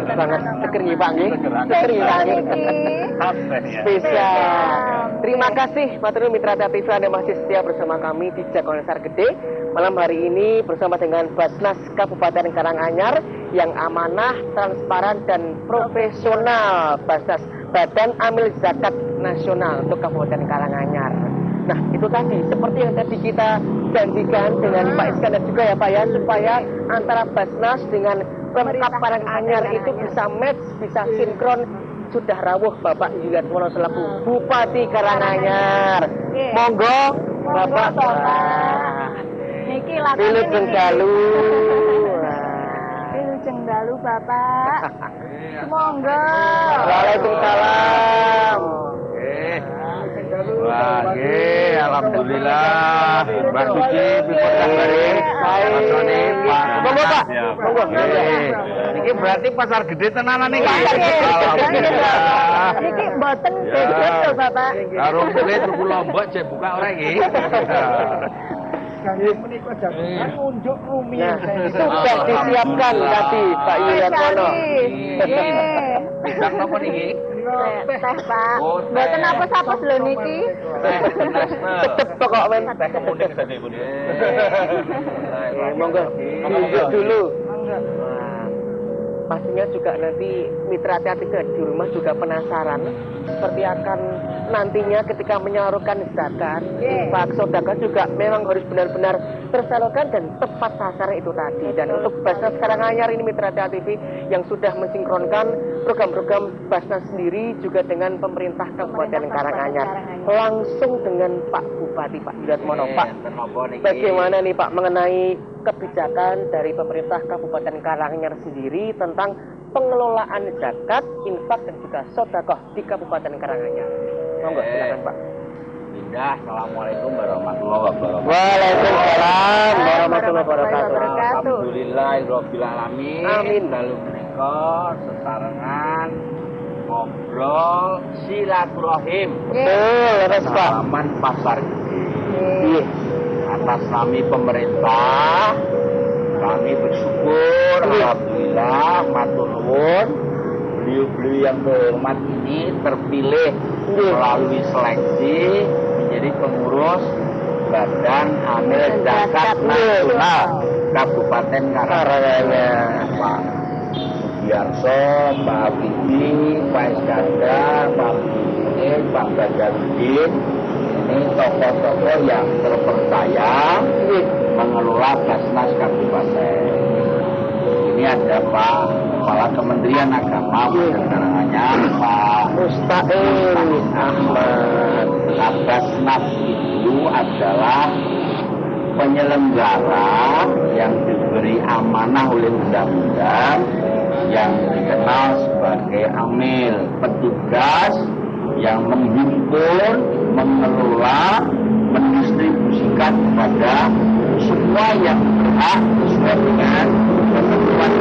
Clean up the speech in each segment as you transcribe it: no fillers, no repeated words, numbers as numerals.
seger banget, seger nih Pak nggih. Seger nggih. Spesial. Terima kasih matur nuwun Mitra TV Anda masih setia bersama kami di Jagoan Gede. Malam hari ini bersama dengan Basnas Kabupaten Karanganyar yang amanah, transparan dan profesional. Basnas Badan Amil Zakat Nasional untuk Kabupaten Karanganyar. Nah, itu tadi seperti yang tadi kita janjikan dengan Pak Iskandar juga ya Pak ya, supaya antara Basnas dengan Pemkab Karanganyar itu bisa match, bisa sinkron. Sudah rawuh Bapak Yuliatmono selaku Bupati Karanganyar. Monggo Bapak. Niki lakone Wilujeng dalu. Wilujeng dalu Bapak. Monggo. Waalaikumsalam. Wah, alhamdulillah. Mbak Suci, pipun kabare? Baik. Monggo Pak. Monggo. Niki berarti pasar gede tenanan niki. Alhamdulillah. Niki mboten gedhe lho Bapak. Karo mule tuku lombok cek buka ora iki. Unjuk rumiyin. Sudah disiapkan tadi Pak Yuliatmono. Bidang napa niki? Teh Pak. Mboten apes-apes lho niki. Tetep kok men. Kemuning saja Ibu. Monggo. Tunjuk dulu. Pastinya juga nanti mitra hati di rumah juga penasaran seperti akan nantinya ketika menyalurkan zakat, infak, sedekah juga memang harus benar-benar tersalurkan dan tepat sasaran itu tadi. Dan untuk Basnas Karanganyar ini mitra TV yang sudah mensinkronkan program-program Basnas sendiri juga dengan pemerintah Kabupaten Karanganyar langsung dengan Pak Bupati Pak Yuliatmono. Pak, bagaimana nih Pak mengenai kebijakan dari pemerintah Kabupaten Karanganyar sendiri tentang pengelolaan zakat, infak dan juga sedekah di Kabupaten Karanganyar? Monggo silakan Pak. Indah, assalamualaikum warahmatullahi wabarakatuh. Waalaikumsalam warahmatullahi wabarakatuh. Alhamdulillahirabbil alamin. Amin. Lalu menika sesarengan ngobrol silaturahim. Betul, terus Pak. Salaman pasar gede. Iya. Atas nami pemerintah kami bersyukur, alhamdulillah, matur nuwun, beliau-beliau yang terhormat ini terpilih melalui seleksi menjadi pengurus Badan Amil Zakat Nasional Kabupaten Karanganyar. Pak Biarso, Pak Abidi, Pak Iskandar, Pak Budi, Pak Bajarudin, ini tokoh-tokoh yang terpercaya mengelola Basnas Kabupaten. Ini ada Pak Kepala Kementerian Agama Kabupaten Karanganyar, Pak Mustaqim Ahmad. Nah, Basnas itu adalah penyelenggara yang diberi amanah oleh undang-undang yang dikenal sebagai AMIL, petugas yang menghimpun, mengelola, mendistribusikan kepada semua yang berhak sesuai dengan ketentuan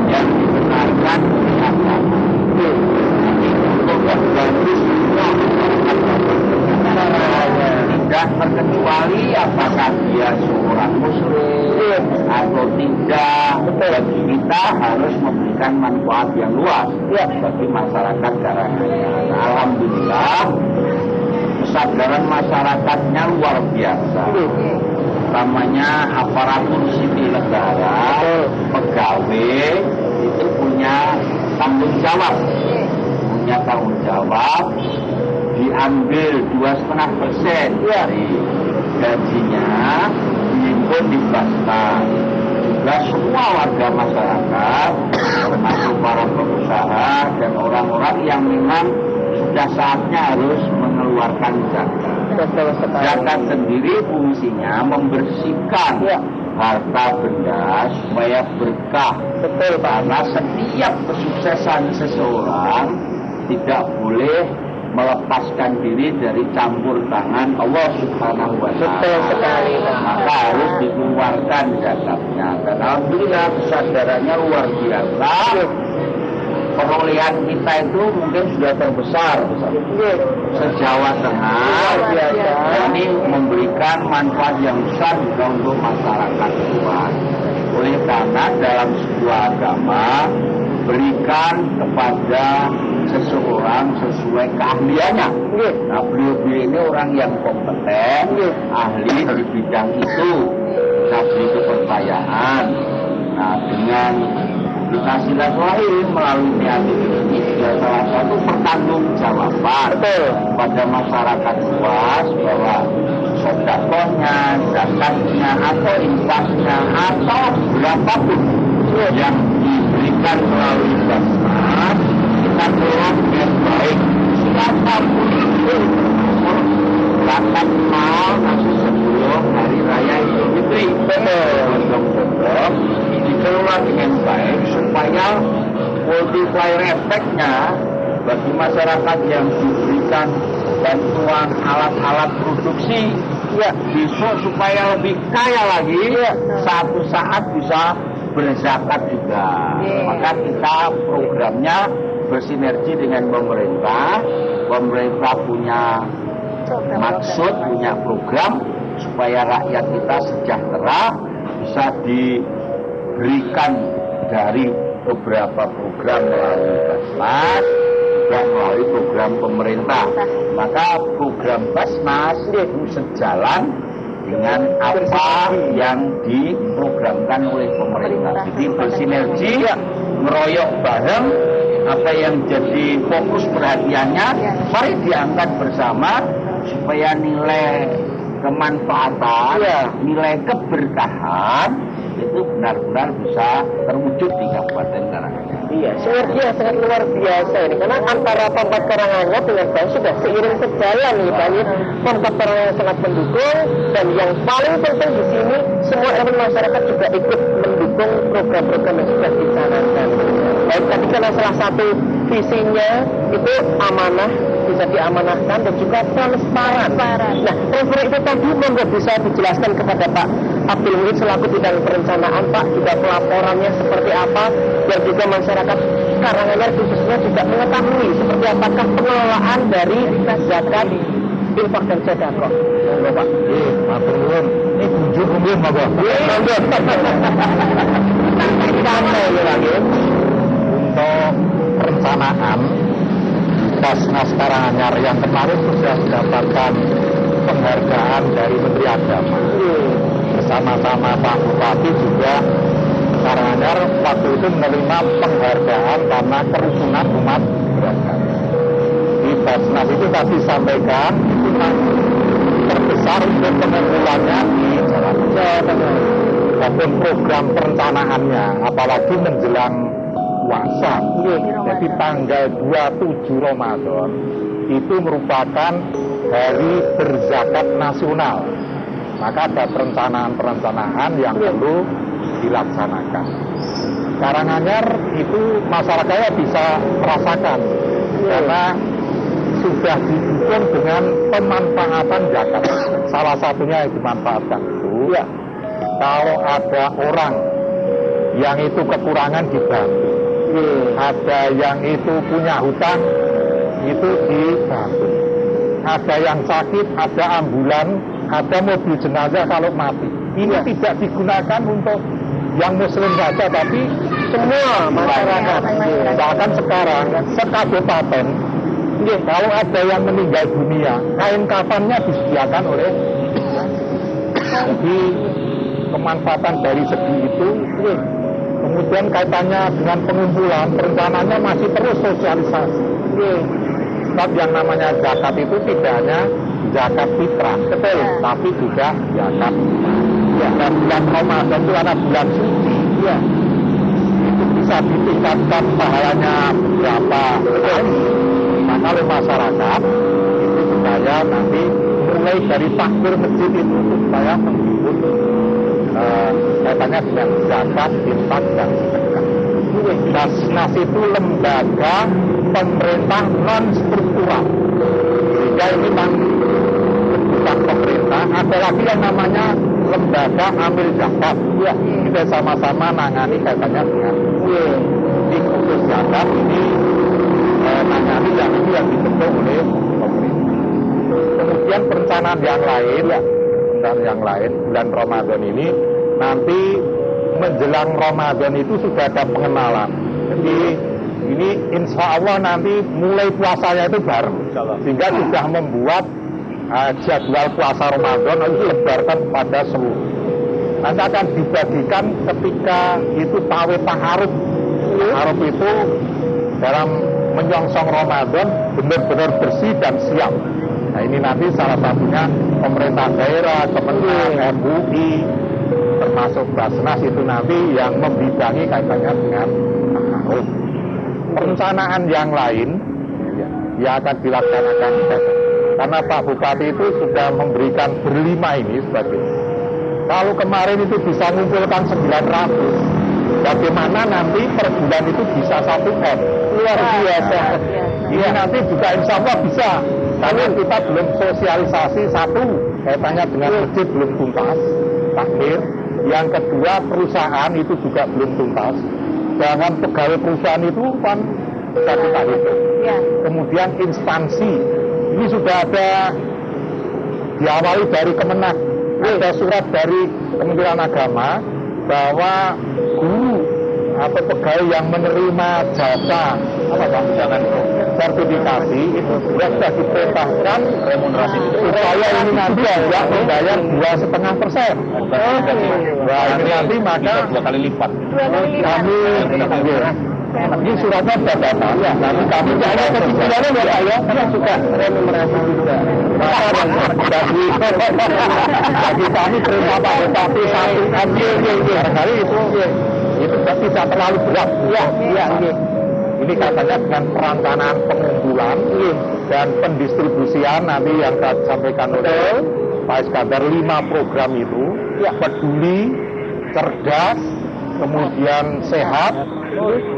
yang dibenarkan oleh agama. Untuk membantu semua tidak terkecuali apakah dia seorang muslim atau tidak. Bagi kita harus memberikan manfaat yang luas bagi masyarakat Karanganyar. Alhamdulillah, kesadaran masyarakatnya luar biasa. Utamanya aparatur sipil negara, pegawai itu punya tanggung jawab, diambil 2,5% dari gajinya dihimpun di Basnas. Juga semua warga masyarakat, termasuk para pengusaha dan orang-orang yang memang sudah saatnya harus mengeluarkan zakat. Zakat sendiri fungsinya membersihkan harta benda supaya berkah. Betul Pak. Karena setiap kesuksesan seseorang tidak boleh melepaskan diri dari campur tangan Allah Subhanahu wa Ta'ala. Betul sekali. Maka harus dikeluarkan zakatnya. Dan alhamdulillah kesadarannya luar biasa. Perolehan kita itu mungkin sudah terbesar se-Jawa Tengah. Ini memberikan manfaat yang besar juga untuk masyarakat luas. Oleh karena dalam sebuah sebuah agama berikan kepada seseorang sesuai keahliannya. Nah, beliau-beliau ini orang yang kompeten, ahli di bidang itu. Kita beri kepercayaan. Nah, dengan kita silaturahim melalui niat ini juga salah satu pertanggungjawaban pada masyarakat luas bahwa sedekahnya, zakatnya, atau infaknya, atau berapapun yang diberikan melalui basnas, kita kelola dengan baik. Siapapun itu zakat mal masih sebelum hari raya Idul Fitri, betul, dikelola dengan baik supaya multiplier efeknya bagi masyarakat yang diberikan bantuan alat-alat produksi besok supaya lebih kaya lagi, satu saat bisa berzakat juga. Maka kita programnya bersinergi dengan pemerintah. Pemerintah punya maksud, punya program supaya rakyat kita sejahtera, bisa diberikan dari beberapa program melalui Basnas, juga melalui program pemerintah. Maka program Basnas itu sejalan dengan apa yang diprogramkan oleh pemerintah. Jadi bersinergi, meroyok bareng, apa yang jadi fokus perhatiannya, mari diangkat bersama supaya nilai kemanfaatan, nilai keberkahan itu benar-benar bisa terwujud di Kabupaten Karanganyar. Iya, sinergi yang sangat luar biasa ini, karena antara Pemkab Karanganyar dengan Bank sudah seiring sejalan nih, banyak Pemkab Karanganyar sangat mendukung, dan yang paling penting di sini semua elemen masyarakat juga ikut mendukung program-program yang sudah dicanangkan. Baik, tadi karena salah satu visinya itu amanah, bisa diamanahkan, dan juga transparan. Nah, transparan itu tadi monggo bisa dijelaskan kepada Pak Abdul Muhid selaku bidang perencanaan, Pak, juga pelaporannya seperti apa, dan juga masyarakat Karanganyar khususnya juga mengetahui seperti apakah pengelolaan dari zakat, infak dan sedekah. Monggo, Pak. Matur nuwun. Ini kunjung rumiyin monggo. Monggo. Santai ini lagi. Untuk perencanaan Basnas Karanganyar yang kemarin sudah mendapatkan penghargaan dari Menteri Agama. Bersama-sama Pak Bupati juga Karanganyar waktu itu menerima penghargaan karena kerukunan umat beragama. Di Basnas itu tadi sampaikan itu terbesar untuk pengumpulannya di Jawa Tengah. Maupun program perencanaannya, apalagi menjelang puasa. Jadi tanggal 27 Ramadan itu merupakan hari berzakat nasional. Maka ada perencanaan-perencanaan yang perlu dilaksanakan. Karanganyar itu masyarakatnya bisa merasakan karena sudah didukung dengan pemanfaatan zakat. Salah satunya yang dimanfaatkan itu kalau ada orang yang itu kekurangan dibantu, ada yang itu punya hutang itu dibantu, ada yang sakit, ada ambulan, ada mobil jenazah kalau mati. Ini tidak digunakan untuk yang muslim saja, tapi semua masyarakat. Bahkan sekarang sekabupaten, kalau ada yang meninggal dunia, kain kafannya disediakan oleh. Jadi kemanfaatan dari segi itu. Kemudian kaitannya dengan pengumpulan, perencanaannya masih terus sosialisasi. Sebab yang namanya zakat itu tidak hanya zakat fitrah, betul, tapi juga zakat. Dan bulan Ramadan itu karena bulan suci, itu bisa ditingkatkan pahalanya berapa kali. Maka oleh masyarakat itu supaya nanti mulai dari takbir masjid itu supaya menghibur kaitannya dengan zakat, infak, dan sedekah. Basnas itu lembaga pemerintah non struktural. Sehingga ini bukan pemerintah, ada lagi yang namanya lembaga amil zakat. Kita sama-sama nangani kaitannya dengan di khusus zakat ini nangani yang itu yang dibentuk oleh pemerintah. Kemudian perencanaan yang lain, bulan Ramadan ini nanti menjelang menjelang Ramadan itu sudah ada pengenalan. Jadi ini insya Allah nanti mulai puasanya itu bareng, sehingga sudah membuat jadwal puasa Ramadan itu dilebarkan kepada seluruh. Nanti akan dibagikan ketika itu tawe taharuf. Taharuf itu dalam menyongsong Ramadan benar-benar bersih dan siap. Nah ini nanti salah satunya pemerintah daerah, Kementerian MUI, termasuk Basnas itu nanti yang membidangi kaitannya dengan taharuf. Perencanaan yang lain yang akan dilaksanakan karena Pak Bupati itu sudah memberikan berlima ini sebagai. Kalau kemarin itu bisa mengumpulkan 900, bagaimana nanti per bulan itu bisa 1 M? Luar biasa. Ini nanti juga insya Allah bisa. Karena kita belum sosialisasi satu, kaitannya dengan masjid belum tuntas, takmir. Yang kedua perusahaan itu juga belum tuntas. Jangan pegawai perusahaan itu kan bisa kita hitung. Kemudian instansi, ini sudah ada diawali dari Kemenak. Ada surat dari Kementerian Agama bahwa guru atau pegawai yang menerima jasa sertifikasi itu sudah diperintahkan remunerasi supaya ini nanti tidak membayar 2,5%. Nah ini nanti maka 2 kali lipat. Kami ini suratnya sudah datang, nanti kami hanya kesimpulannya ya Pak ya, kita juga remunerasi juga. Bagi kami perintah Pak Bupati 1 M, barangkali itu tidak terlalu berat. Ini katanya dengan perencanaan pengumpulan dan pendistribusian nanti yang disampaikan oleh Pak Iskandar 5 program itu, peduli, cerdas, kemudian sehat,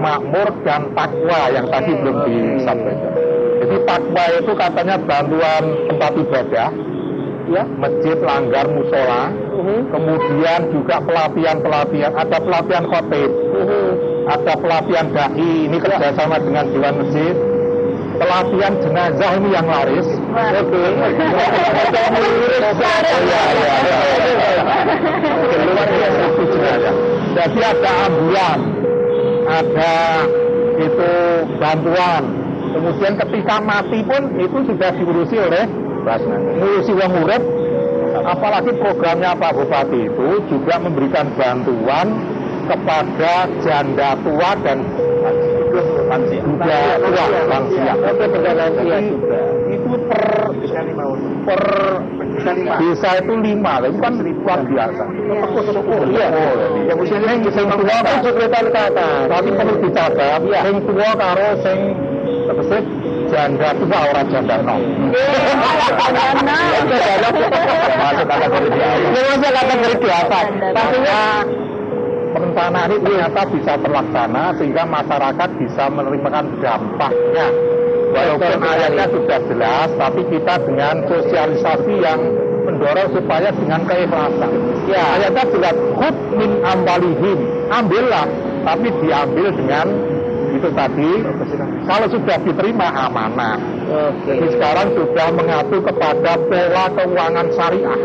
makmur, dan takwa yang tadi belum disampaikan. Jadi takwa itu katanya bantuan tempat ibadah, masjid, langgar, musola, kemudian juga pelatihan-pelatihan, ada pelatihan khotib, ada pelatihan dai, ini kerjasama dengan Dewan Masjid, pelatihan jenazah ini yang laris. Jadi ada ambulan, ada itu bantuan. Kemudian ketika mati pun itu sudah diurusi oleh Basnas. Ngurusi wong urip, apalagi programnya Pak Bupati itu juga memberikan bantuan kepada janda tua dan lansia. Itu per desa itu 5, itu kan luar biasa. Yang usianya yang tua kan sekretar kata, tapi perlu dicatat, yang tua karo sing tegese janda tua orang janda nom. Masuk kategori biasa. Pastinya perencanaan ini ternyata bisa terlaksana sehingga masyarakat bisa menerima dampaknya. Walaupun ayatnya sudah jelas, tapi kita dengan sosialisasi yang mendorong supaya dengan keikhlasan. Ayatnya jelas, khud min amwalihim, ambillah, tapi diambil dengan itu tadi, kalau sudah diterima amanah. Jadi sekarang sudah mengatur kepada pola keuangan syariah.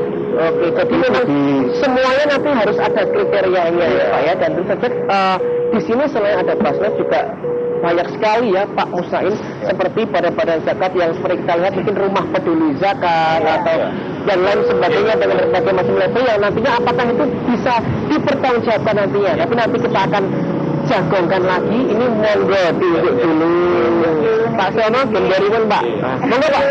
Jadi memang semuanya nanti harus ada kriterianya ya Pak ya, dan tentu saja di sini selain ada Basnas juga banyak sekali ya Pak Musain, seperti badan-badan zakat yang seperti kita lihat mungkin rumah peduli zakat atau dan lain sebagainya dengan berbagai macam level yang nantinya apakah itu bisa dipertanggungjawabkan nantinya. Tapi nanti kita akan jagongkan lagi, ini monggo dulu Pak Sono, Pak. Monggo Pak.